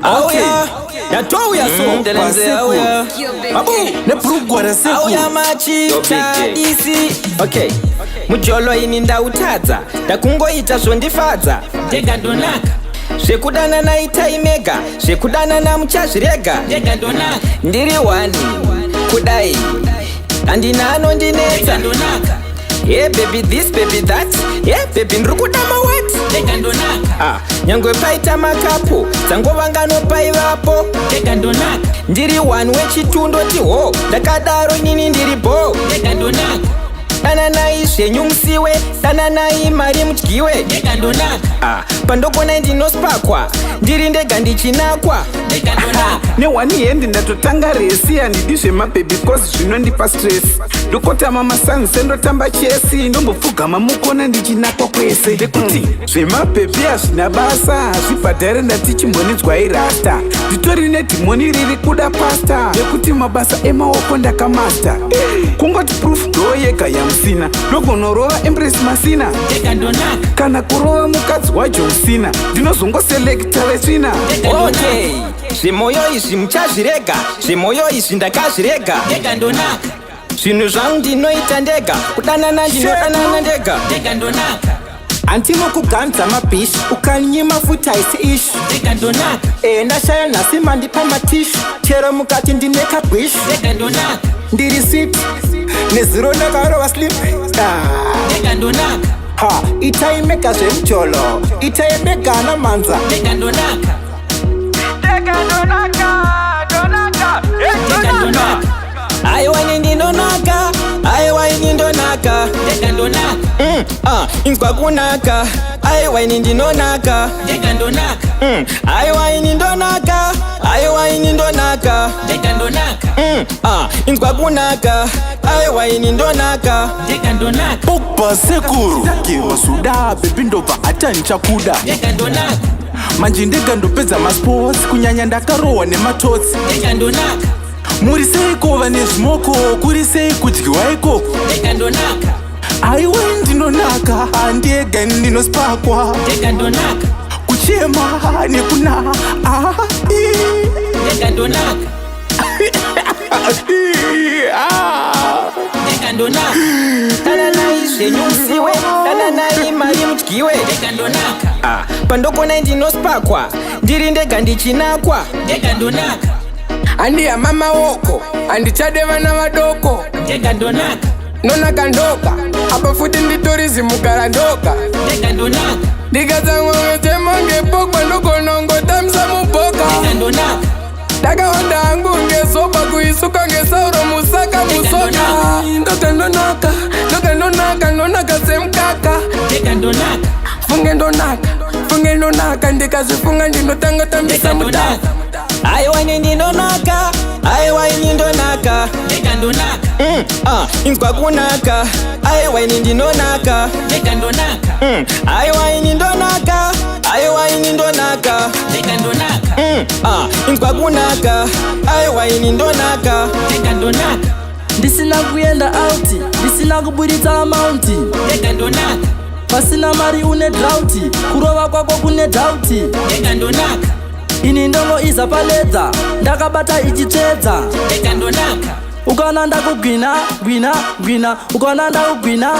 Auya, yatouya so Telenze auya Abu, ne prugwara seku Auya machi Tadisy Okay, Mujolo ini ndautadza Ndakungoita zvondifadza Ndega ndonaka Zvekudana naita imega Zvekudana namuchazvirega Ndega ndonaka Ndiri wani Kudai Andina anondinetsa Ndega ndonaka Yeah baby this baby that Yeah baby ndirikudama what Ndega ndonaka Nyangwe paita makapu Dzangova ngano paivapo Ndega ndonaka Ndiri wani wechitundoti ho Ndakadaro nini ndiri bo Ndega ndonaka Dana nai zvenyu musiwe Dana nai mari mudyiwe Ndega ndonaka Pandogona ndinospakwa Ndiri ndega ndichinakwa Ndega ndonaka Newani hendi ndatotanga resi handidi zvemababy cause zvinondipa stress ndokotama masanse ndotamba chesi ndombopfugama mukona ndichinakwa kwese ndekuti zvemababy hazvina basa hazvibhadhare ndati chimbonidzwai rasta nditori nedhimoni riri kuda pasta nekuti mabasa emaoko ndakamasta kungoti proof ndo yega yamusina ndogonorova embrace masina Ndega ndonaka kana kurova mukadzi waJohn Cena ndinozongoselekta lesvina Okay Zvimoyo izvi muchazvirega Zvimoyo izvi ndakazvirega Ndega ndonaka Zvinhu zvangu ndinoita ndega Kudanana ndinodanana ndega Ndega ndonaka Antinokuganza mabishi ukanyima futa isi ishi Ndega ndonaka ndashaya nhasi mandipa matishu chero mukati ndineka bwishi Ndega ndonaka ndiri sweet nezuro ndakarova slip Ndega ndonaka itaimeka zvemujolo itaimeka namanza Ndega ndonaka Ndega ndonaka Ndega ndonaka Aiwa nindinonaka Aiwa nindonaka Ndega ndonaka Inzwa kunaka Aiwa nindinonaka Ndega ndonaka Aiwa nindonaka Aiwa nindonaka Ndega ndonaka Inzwa kunaka Aiwa nindonaka Ndega ndonaka Pogba sekuru Kiwasuda baby ndobva hata nichakuda Ndega ndonaka manje ndega ndopedza masports kunyanya ndakarohwa nematotsi Ndega ndonaka muri seiko vane zvimoko kuri sei kudyiwa ikoko Ndega ndonaka aiwe ndinonaka handiyega ndinospakwa Ndega ndonaka kuchema nekuna Ndega ndonaka Ndega ndonaka Dana nai zvenyu musiwe Dana nai mari mudyiwe Ndega ndonaka Pandogona ndinospakwa Ndiri ndega ndichinakwa Ndega ndonaka Andiyama maoko andichade vana vadoko Ndega ndonaka nonaka ndoka apa futi nditori zimugara ndoka Ndega ndonaka ndikatsamwamwetema ngepogwa ndokonongotamisa muboka Ndega ndonaka ndakawanda hangu ngesoba kuisuka ngesauro musaka musoka ndoka ndonaka ndoka ndonaka ndonaka semkaka Ndega ndonaka funge ndonaka ndikazvifunga ndinotanga tambisa mudaka Aiwa nindinonaka Aiwa nindonaka Ndega ndonaka Inzwa kunaka Aiwa nindinonaka Ndega ndonaka Aiwa nindonaka Aiwa nindonaka Ndega ndonaka Inzwa kunaka Aiwa nindonaka Ndega ndonaka Ndisina kuenda out ndisina kuburitsa amaunti Ndega ndonaka pasina mari une drought kurova kwako kune doubt Ndega ndonaka ini ndongo iza paledza ndakabata ichitsvedza Ndega ndonaka ukana ndakugwina gwina gwina ukana ndakugwina